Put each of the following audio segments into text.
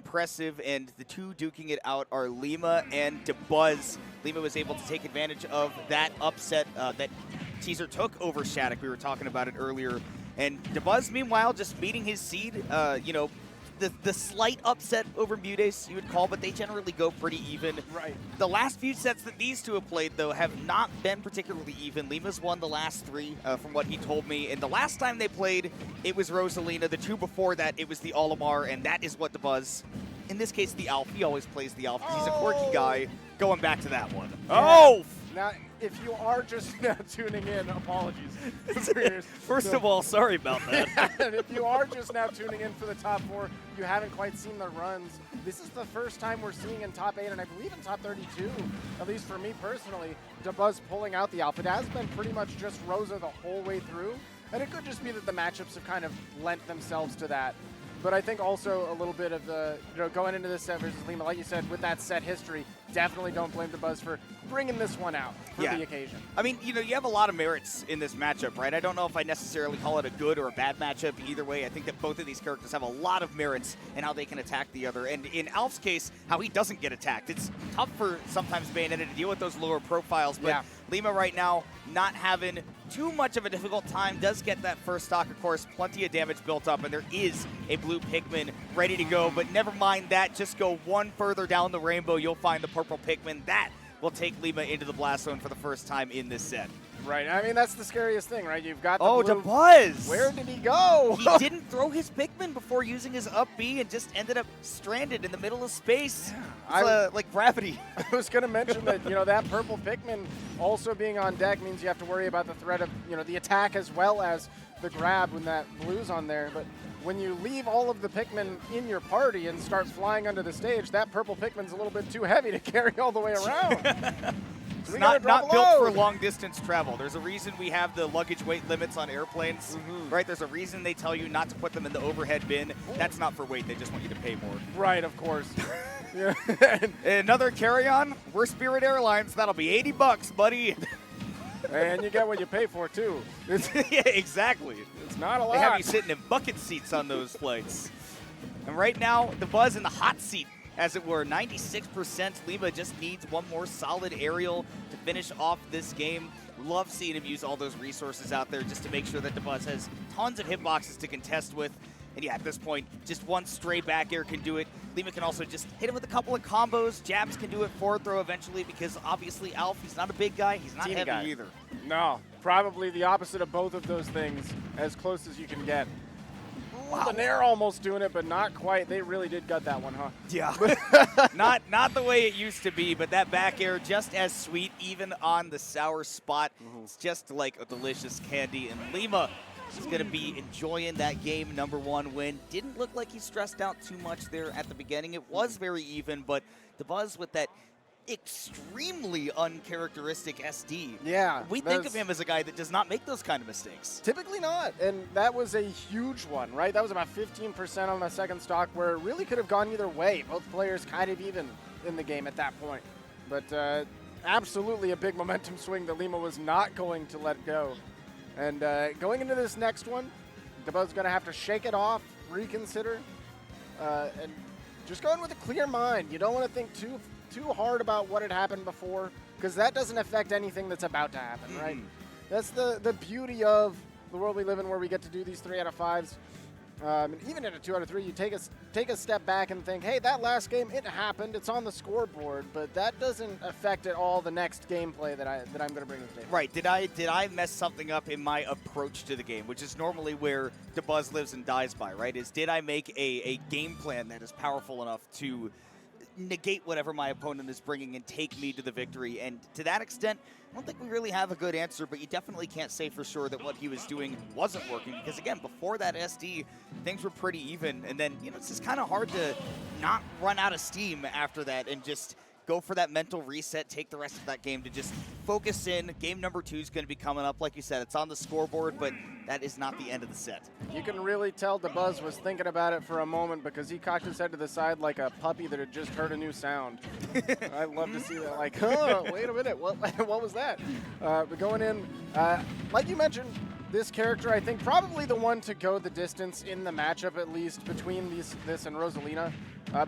impressive, and the two duking it out are Lima and Dabuz. Lima was able to take advantage of that upset that Teaser took over Shattuck. We were talking about it earlier. And Dabuz, meanwhile, just meeting his seed, you know, the slight upset over Mutace, you would call, but they generally go pretty even. Right. The last few sets that these two have played, though, have not been particularly even. Lima's won the last 3, from what he told me. And the last time they played, it was Rosalina. The 2 before that, it was the Olimar, and that is what Dabuz, in this case, the Alf. He always plays the Alf. He's a quirky guy. Going back to that one. Yeah. Oh! Now, if you are just now tuning in, apologies. First of all, sorry about that. And if you are just now tuning in for the top 4, you haven't quite seen the runs. This is the first time we're seeing in top 8, and I believe in top 32, at least for me personally, Dabuz pulling out the Alpha. It has been pretty much just Rosa the whole way through, and it could just be that the matchups have kind of lent themselves to that. But I think also a little bit of the, going into this set versus Lima, like you said, with that set history, definitely don't blame Dabuz for bringing this one out for the occasion. I mean, you have a lot of merits in this matchup, right? I don't know if I necessarily call it a good or a bad matchup either way. I think that both of these characters have a lot of merits in how they can attack the other. And in Alf's case, how he doesn't get attacked. It's tough for sometimes Bayonetta to deal with those lower profiles, but Lima right now not having too much of a difficult time, does get that first stock, of course, plenty of damage built up, and there is a blue Pikmin ready to go, but never mind that, just go one further down the rainbow, you'll find the purple Pikmin. That will take Lima into the blast zone for the first time in this set. Right, I mean, that's the scariest thing, right? You've got the blue. Dabuz! Where did he go? He didn't throw his Pikmin before using his up B and just ended up stranded in the middle of space. Yeah, like gravity. I was going to mention that, that purple Pikmin also being on deck means you have to worry about the threat of, the attack as well as the grab when that blue's on there. But when you leave all of the Pikmin in your party and start flying under the stage, that purple Pikmin's a little bit too heavy to carry all the way around. It's not built for long-distance travel. There's a reason we have the luggage weight limits on airplanes, right? There's a reason they tell you not to put them in the overhead bin. That's not for weight. They just want you to pay more. Right, of course. Yeah. Another carry-on. We're Spirit Airlines. That'll be $80, buddy. And you get what you pay for, too. Yeah, exactly. It's not a lot. They have you sitting in bucket seats on those flights. And right now, Dabuz in the hot seat, as it were, 96%. Lima just needs one more solid aerial to finish off this game. Love seeing him use all those resources out there just to make sure that Dabuz has tons of hitboxes to contest with. And yeah, at this point, just one stray back air can do it. Lima can also just hit him with a couple of combos. Jabs can do it, forward throw eventually, because obviously Alf, he's not a big guy. He's not heavy either. No, probably the opposite of both of those things, as close as you can get. Wow. The Nair almost doing it, but not quite. They really did gut that one, huh? Yeah. not the way it used to be, but that back air just as sweet, even on the sour spot. It's just like a delicious candy. And Lima is going to be enjoying that game number 1 win. Didn't look like he stressed out too much there at the beginning. It was very even, but Dabuz with that extremely uncharacteristic SD. Yeah. We think of him as a guy that does not make those kind of mistakes. Typically not, and that was a huge one, right? That was about 15% on the second stock, where it really could have gone either way. Both players kind of even in the game at that point. But absolutely a big momentum swing that Lima was not going to let go. And going into this next one, Dabuz is going to have to shake it off, reconsider, and just go in with a clear mind. You don't want to think too hard about what had happened before, because that doesn't affect anything that's about to happen, right? That's the beauty of the world we live in, where we get to do these 3 out of 5s. And even in a 2 out of 3, you take a step back and think, hey, that last game, it happened. It's on the scoreboard, but that doesn't affect at all the next gameplay that I'm going to bring to the table. Right. Did I mess something up in my approach to the game, which is normally where Dabuz lives and dies by, right? Did I make a game plan that is powerful enough to negate whatever my opponent is bringing and take me to the victory? And to that extent, I don't think we really have a good answer, but you definitely can't say for sure that what he was doing wasn't working, because again, before that SD, things were pretty even, and then, it's just kind of hard to not run out of steam after that and just go for that mental reset, take the rest of that game to just focus in. Game number 2 is going to be coming up. Like you said, it's on the scoreboard, but that is not the end of the set. You can really tell Dabuz was thinking about it for a moment, because he cocked his head to the side like a puppy that had just heard a new sound. I love to see that. Like, oh, wait a minute, what was that? But going in, like you mentioned, this character, I think, probably the one to go the distance in the matchup, at least, between this and Rosalina.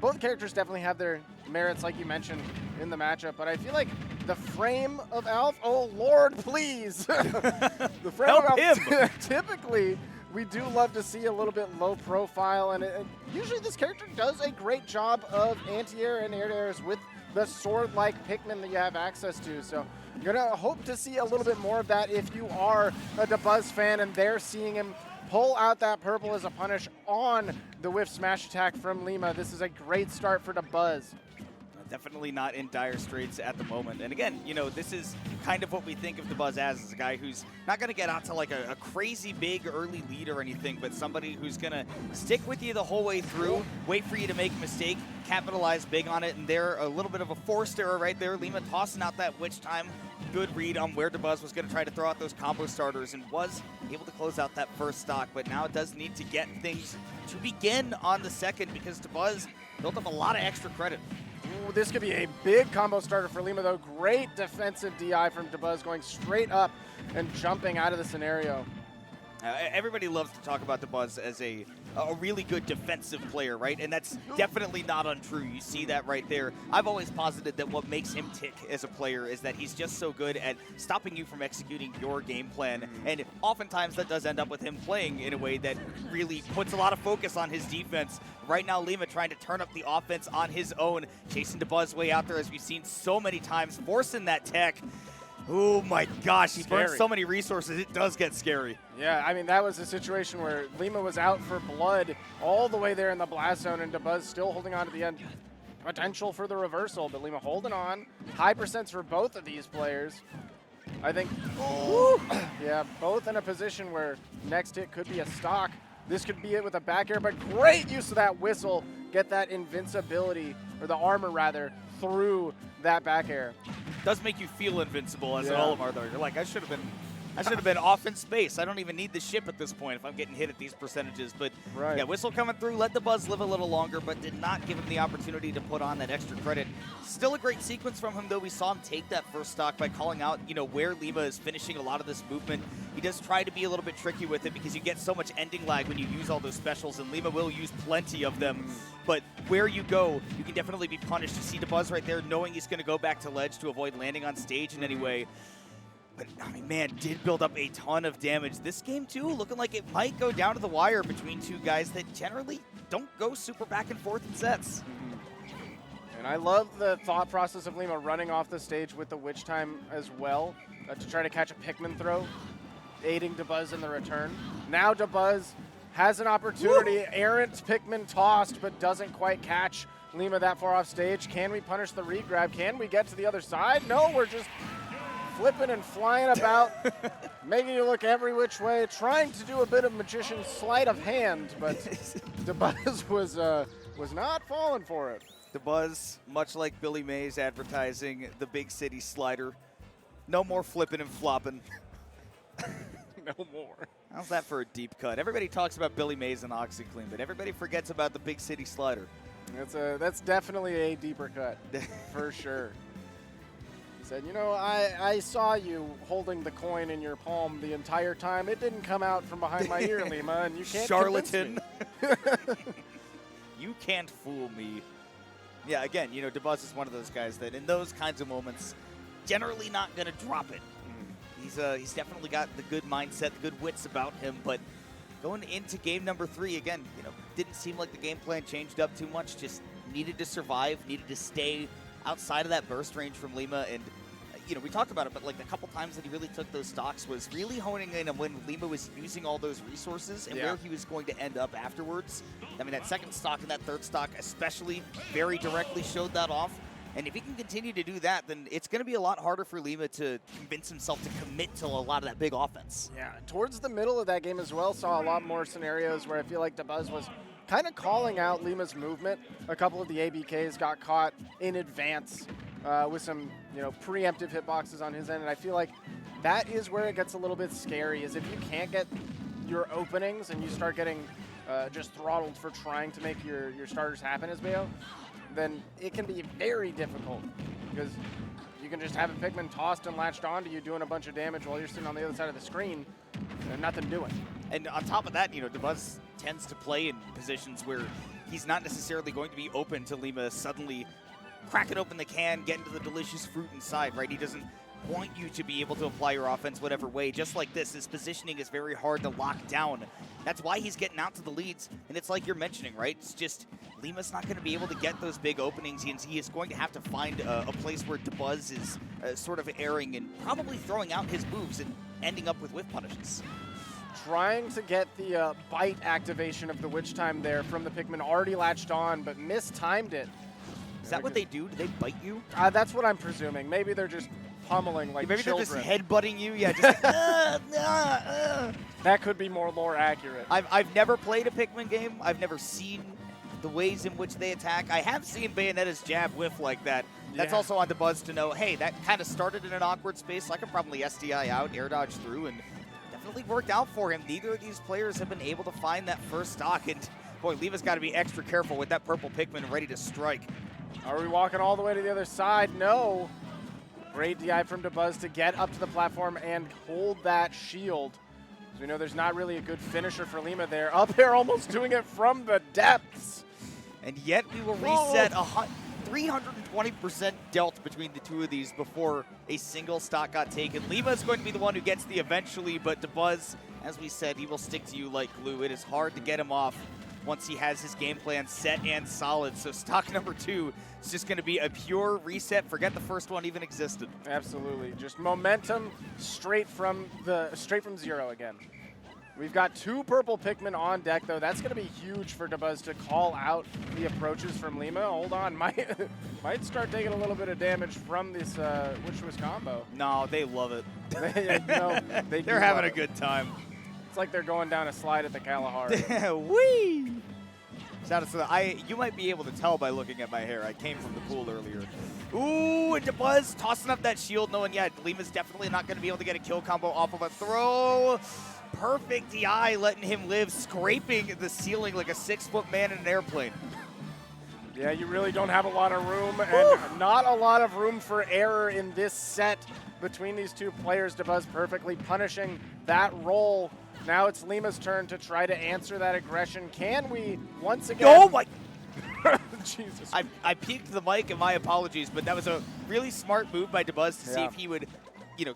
Both characters definitely have their merits, like you mentioned, in the matchup, but I feel like the frame of Alf, oh Lord, please! The frame Help of Alf, him. Typically, we do love to see a little bit low profile, and usually this character does a great job of anti-air and air-to-airs with the sword-like Pikmin that you have access to, so you're going to hope to see a little bit more of that if you are a Dabuz fan and they're seeing him pull out that purple as a punish on the whiff smash attack from Lima. This is a great start for Dabuz. Definitely not in dire straits at the moment. And again, you know, this is kind of what we think of Dabuz as a guy who's not going to get out to like a crazy big early lead or anything, but somebody who's going to stick with you the whole way through, wait for you to make a mistake, capitalize big on it, and they're a little bit of a forced error right there. Lima tossing out that witch time. Good read on where Dabuz was going to try to throw out those combo starters and was able to close out that first stock, but now it does need to get things to begin on the second because Dabuz built up a lot of extra credit. Ooh, this could be a big combo starter for Lima, though. Great defensive DI from Dabuz, going straight up and jumping out of the scenario. Everybody loves to talk about Dabuz as a really good defensive player, right? And that's definitely not untrue. You see that right there. I've always posited that what makes him tick as a player is that he's just so good at stopping you from executing your game plan. And oftentimes that does end up with him playing in a way that really puts a lot of focus on his defense. Right now, Lima trying to turn up the offense on his own, chasing Dabuz way out there as we've seen so many times, forcing that tech. Oh my gosh, he burned so many resources, it does get scary. Yeah, I mean, that was a situation where Lima was out for blood all the way there in the blast zone, and Dabuz still holding on to the end. Potential for the reversal, but Lima holding on. High percents for both of these players. I think, yeah, both in a position where next hit could be a stock. This could be it with a back air, but great use of that whistle. Get that invincibility, or the armor rather, through that back air. Does make you feel invincible as an Olimar, though. You're like, I should have been off in space. I don't even need the ship at this point if I'm getting hit at these percentages. But yeah, whistle coming through, let Dabuz live a little longer, but did not give him the opportunity to put on that extra credit. Still a great sequence from him, though. We saw him take that first stock by calling out, you know, where Lima is finishing a lot of this movement. He does try to be a little bit tricky with it because you get so much ending lag when you use all those specials, and Lima will use plenty of them. But where you go, you can definitely be punished. You see Dabuz right there knowing he's going to go back to ledge to avoid landing on stage in any way. But, I mean, man, did build up a ton of damage. This game, too, looking like it might go down to the wire between two guys that generally don't go super back and forth in sets. And I love the thought process of Lima running off the stage with the witch time as well to try to catch a Pikmin throw, aiding Dabuz in the return. Now Dabuz has an opportunity. Errant Pikmin tossed, but doesn't quite catch Lima that far off stage. Can we punish the regrab? Can we get to the other side? No, we're just flipping and flying about, making you look every which way, trying to do a bit of magician's sleight of hand, but Dabuz was not falling for it. Dabuz, much like Billy Mays advertising the big city slider, no more flipping and flopping. No more. How's that for a deep cut? Everybody talks about Billy Mays and OxyClean, but everybody forgets about the big city slider. That's definitely a deeper cut, for sure. He said, you know, I saw you holding the coin in your palm the entire time. It didn't come out from behind my ear, Lima, and you can't Charlatan. convince me. You can't fool me. Yeah, again, you know, Dabuz is one of those guys that in those kinds of moments, generally not going to drop it. He's definitely got the good mindset, the good wits about him, but going into game number 3, again, you know, didn't seem like the game plan changed up too much, just needed to survive, needed to stay outside of that burst range from Lima, and you know, we talked about it, but like the couple times that he really took those stocks was really honing in on when Lima was using all those resources and where he was going to end up afterwards. I mean, that second stock and that third stock especially very directly showed that off. And if he can continue to do that, then it's going to be a lot harder for Lima to convince himself to commit to a lot of that big offense. Yeah, towards the middle of that game as well, saw a lot more scenarios where I feel like Dabuz was kind of calling out Lima's movement. A couple of the ABKs got caught in advance with some, you know, preemptive hitboxes on his end, and I feel like that is where it gets a little bit scary, is if you can't get your openings and you start getting just throttled for trying to make your starters happen as Bayo, then it can be very difficult, because you can just have a Pikmin tossed and latched onto you doing a bunch of damage while you're sitting on the other side of the screen. nothing doing. And on top of that, Dabuz tends to play in positions where he's not necessarily going to be open to Lima suddenly cracking open the can, getting to the delicious fruit inside, right? He doesn't want you to be able to apply your offense whatever way. Just like this, his positioning is very hard to lock down. That's why he's getting out to the leads, and it's like you're mentioning, right? It's just Lima's not going to be able to get those big openings. He is going to have to find a place where Dabuz is sort of erring and probably throwing out his moves and ending up with whiff punishes. Trying to get the bite activation of the Witch Time there from the Pikmin, already latched on, but mistimed it. Is that what they do? Do they bite you? That's what I'm presuming. Maybe they're just pummeling like Maybe children. they're just headbutting you. Yeah, just That could be more accurate. I've never played a Pikmin game. I've never seen the ways in which they attack. I have seen Bayonetta's jab whiff like that. That's also on Dabuz to know, hey, that kind of started in an awkward space, so I could probably SDI out, air dodge through, and definitely worked out for him. Neither of these players have been able to find that first stock, and boy, Lima's got to be extra careful with that purple Pikmin ready to strike. Are we walking all the way to the other side? No. Great DI from Dabuz to get up to the platform and hold that shield. So we know there's not really a good finisher for Lima there. Up there, almost doing it from the depths. And yet we will reset 320% dealt between the two of these before a single stock got taken. Lima is going to be the one who gets the eventually, but Dabuz, as we said, he will stick to you like glue. It is hard to get him off once he has his game plan set and solid. So stock number 2 is just going to be a pure reset. Forget the first one even existed. Absolutely, just momentum straight from zero again. We've got 2 purple Pikmin on deck, though. That's going to be huge for Dabuz to call out the approaches from Lima. Hold on, might start taking a little bit of damage from this Witch combo. No, they love it. They're having a good time. It's like they're going down a slide at the Kalahari. Whee! Shout out to you might be able to tell by looking at my hair. I came from the pool earlier. Ooh, and Dabuz tossing up that shield, knowing, yeah, Lima's definitely not going to be able to get a kill combo off of a throw. Perfect DI, letting him live, scraping the ceiling like a 6-foot man in an airplane. Yeah, you really don't have a lot of room, and not a lot of room for error in this set between these two players. Dabuz perfectly punishing that roll. Now it's Lima's turn to try to answer that aggression. Can we once again? Oh my! Jesus. I peeked the mic, and my apologies, but that was a really smart move by Dabuz to see if he would,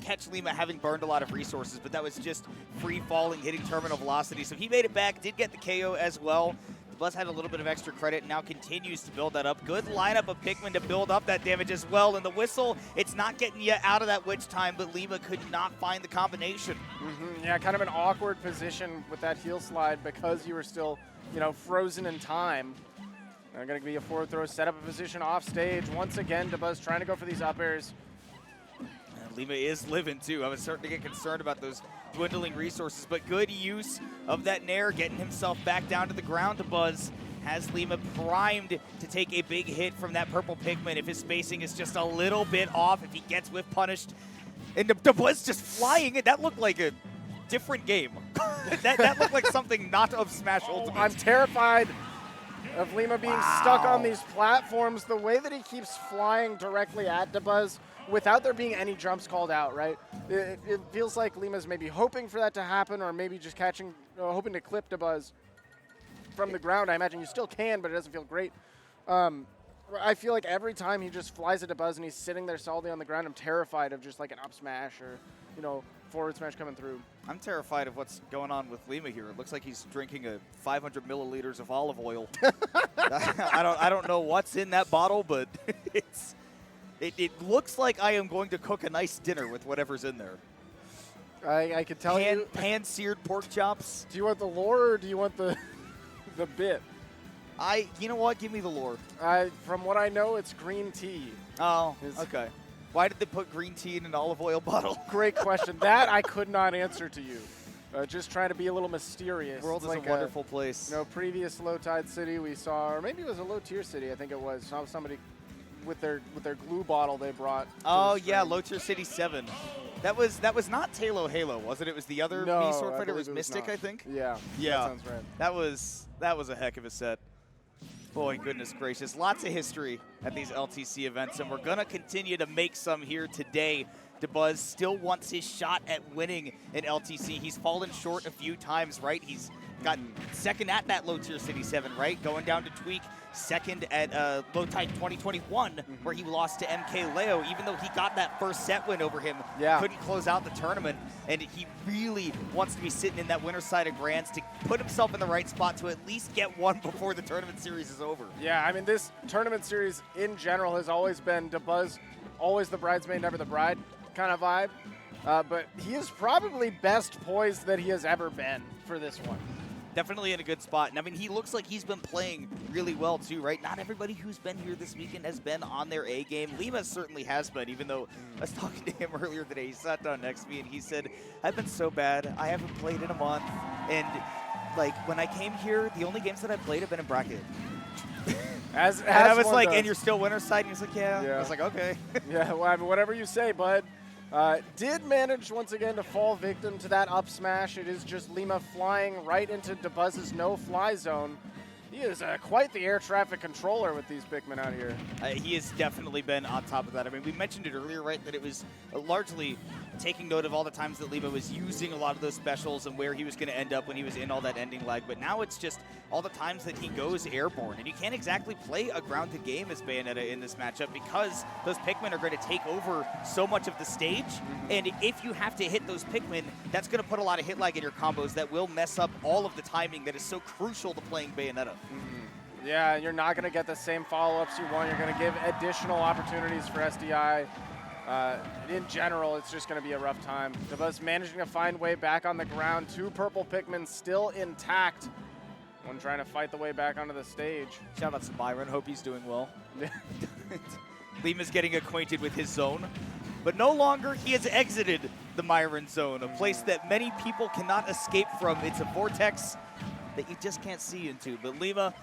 catch Lima having burned a lot of resources, but that was just free-falling, hitting terminal velocity. So he made it back, did get the KO as well. Dabuz had a little bit of extra credit, now continues to build that up. Good lineup of Pikmin to build up that damage as well. And the whistle, it's not getting you out of that Witch Time, but Lima could not find the combination. Yeah, kind of an awkward position with that heel slide because you were still, frozen in time. Going to be a forward throw, set up a position off stage. Once again, Dabuz trying to go for these up airs. Lima is living too. I was starting to get concerned about those dwindling resources, but good use of that Nair, getting himself back down to the ground. Dabuz has Lima primed to take a big hit from that purple Pikmin if his spacing is just a little bit off, if he gets whiff punished. And Dabuz just flying it. That looked like a different game. that looked like something not of Smash Ultimate. I'm terrified of Lima being stuck on these platforms. The way that he keeps flying directly at Dabuz without there being any jumps called out, right? It feels like Lima's maybe hoping for that to happen, or maybe just hoping to clip Dabuz from the ground. I imagine you still can, but it doesn't feel great. I feel like every time he just flies at Dabuz and he's sitting there solidly on the ground, I'm terrified of just like an up smash or, forward smash coming through. I'm terrified of what's going on with Lima here. It looks like he's drinking 500 milliliters of olive oil. I don't know what's in that bottle, but it looks like I am going to cook a nice dinner with whatever's in there. I could tell you. Pan-seared pork chops. Do you want the lore or do you want the bit? You know what? Give me the lore. From what I know, it's green tea. Oh, okay. Why did they put green tea in an olive oil bottle? Great question. That I could not answer to you. Just trying to be a little mysterious. The world is like a wonderful place. Previous low tide city we saw, or maybe it was a low tier city. I think it was. Saw somebody with their glue bottle they brought. Oh yeah, low tier city 7. That was not Halo, was it? It was the other Mii Sword Fighter. It was Mystic, I think. Yeah. Yeah. That sounds right. That was a heck of a set. Boy, goodness gracious. Lots of history at these LTC events, and we're going to continue to make some here today. Dabuz still wants his shot at winning in LTC. He's fallen short a few times, right? He's gotten second at that low tier City 7, right? Going down to Tweak, second at Low Tide 2021, where he lost to MK Leo, even though he got that first set win over him. Yeah. Couldn't close out the tournament, and he really wants to be sitting in that winner's side of Grands to put himself in the right spot to at least get one before the tournament series is over. Yeah, I mean, this tournament series in general has always been Dabuz, always the bridesmaid, never the bride kind of vibe. But he is probably best poised that he has ever been for this one. Definitely in a good spot. And I mean, he looks like he's been playing really well too, right? Not everybody who's been here this weekend has been on their A game. Lima certainly has been, even though I was talking to him earlier today. He sat down next to me and he said, I've been so bad. I haven't played in a month. And like when I came here, the only games that I played have been in bracket. As I was like, does. and you're still winner's side? And he was like, yeah. I was like, okay. Yeah, well, I mean, whatever you say, bud. Did manage once again to fall victim to that up smash. It is just Lima flying right into Dabuz's no-fly zone. He is quite the air traffic controller with these Pikmin out here. He has definitely been on top of that. I mean, we mentioned it earlier, right, that it was largely taking note of all the times that Lima was using a lot of those specials and where he was going to end up when he was in all that ending lag. But now it's just all the times that he goes airborne. And you can't exactly play a grounded game as Bayonetta in this matchup because those Pikmin are going to take over so much of the stage. And if you have to hit those Pikmin, that's going to put a lot of hit lag in your combos that will mess up all of the timing that is so crucial to playing Bayonetta. Yeah, you're not going to get the same follow-ups you want. You're going to give additional opportunities for SDI. In general, it's just going to be a rough time. Dabuz managing to find way back on the ground. Two purple Pikmin still intact. One trying to fight the way back onto the stage. Shout out to Byron. Hope he's doing well. Lima's getting acquainted with his zone. But no longer he has exited the Myron zone, a place that many people cannot escape from. It's a vortex that you just can't see into. But Lima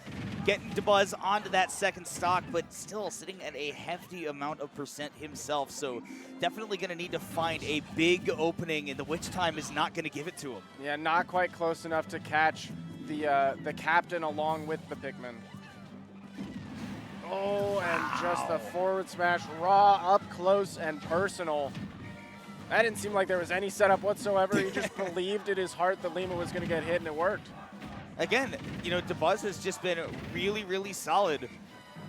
getting Dabuz onto that second stock, but still sitting at a hefty amount of percent himself. So definitely going to need to find a big opening, and the witch time is not going to give it to him. Yeah, not quite close enough to catch the captain along with the Pikmin. Oh, and just the forward smash raw, up close and personal. That didn't seem like there was any setup whatsoever. He just believed in his heart that Lima was going to get hit, and it worked. Again, you know, Dabuz has just been really, really solid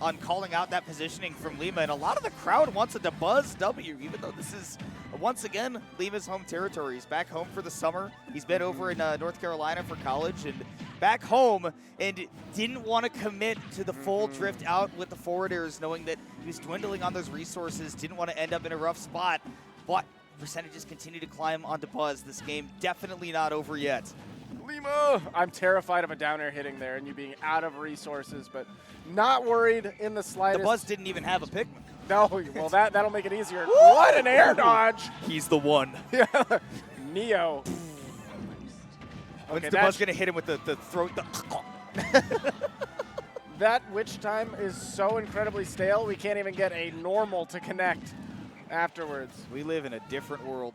on calling out that positioning from Lima, and a lot of the crowd wants a Dabuz W, even though this is, once again, Lima's home territory. He's back home for the summer. He's been over in North Carolina for college, and back home, and didn't want to commit to the full drift out with the forward airs, knowing that he was dwindling on those resources, didn't want to end up in a rough spot, but percentages continue to climb on Dabuz. This game definitely not over yet. Lima! I'm terrified of a down air hitting there and you being out of resources, but not worried in the slightest. Dabuz didn't even have a Pikmin. No, well that'll make it easier. What an air dodge! He's the one. Neo. When's Okay, Dabuz going to hit him with the throat? That witch time is so incredibly stale, we can't even get a normal to connect afterwards. We live in a different world.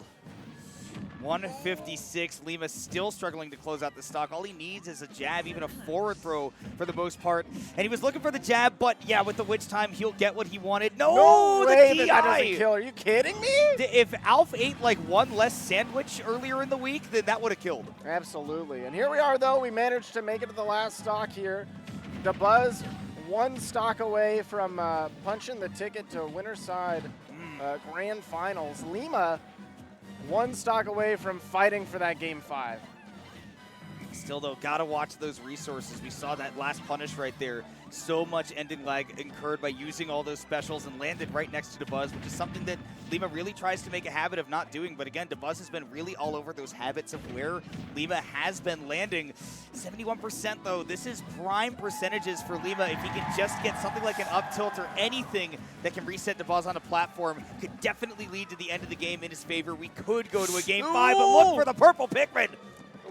156. Lima still struggling to close out the stock. All he needs is a jab, even a forward throw for the most part. And he was looking for the jab, but yeah, with the witch time, he'll get what he wanted. No way the that DI! doesn't kill. Are you kidding me? If Alf ate like one less sandwich earlier in the week, then that would have killed. Absolutely. And here we are, though. We managed to make it to the last stock here. Dabuz, one stock away from punching the ticket to winner's side grand finals. Lima, one stock away from fighting for that game 5. Still, though, gotta watch those resources. We saw that last punish right there. So much ending lag incurred by using all those specials and landed right next to Dabuz, which is something that Lima really tries to make a habit of not doing. But again, Dabuz has been really all over those habits of where Lima has been landing. 71% though, this is prime percentages for Lima. If he can just get something like an up tilt or anything that can reset Dabuz on a platform, could definitely lead to the end of the game in his favor. We could go to a game 5, but look for the purple Pikmin.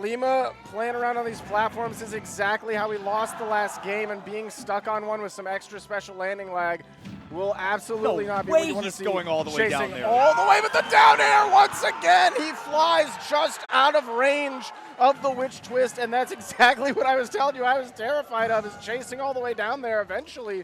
Lima playing around on these platforms is exactly how we lost the last game, and being stuck on one with some extra special landing lag will absolutely not be what you want to see. Going all the way down there. All the way with the down air once again. He flies just out of range of the witch twist, and that's exactly what I was telling you I was terrified of, is chasing all the way down there eventually.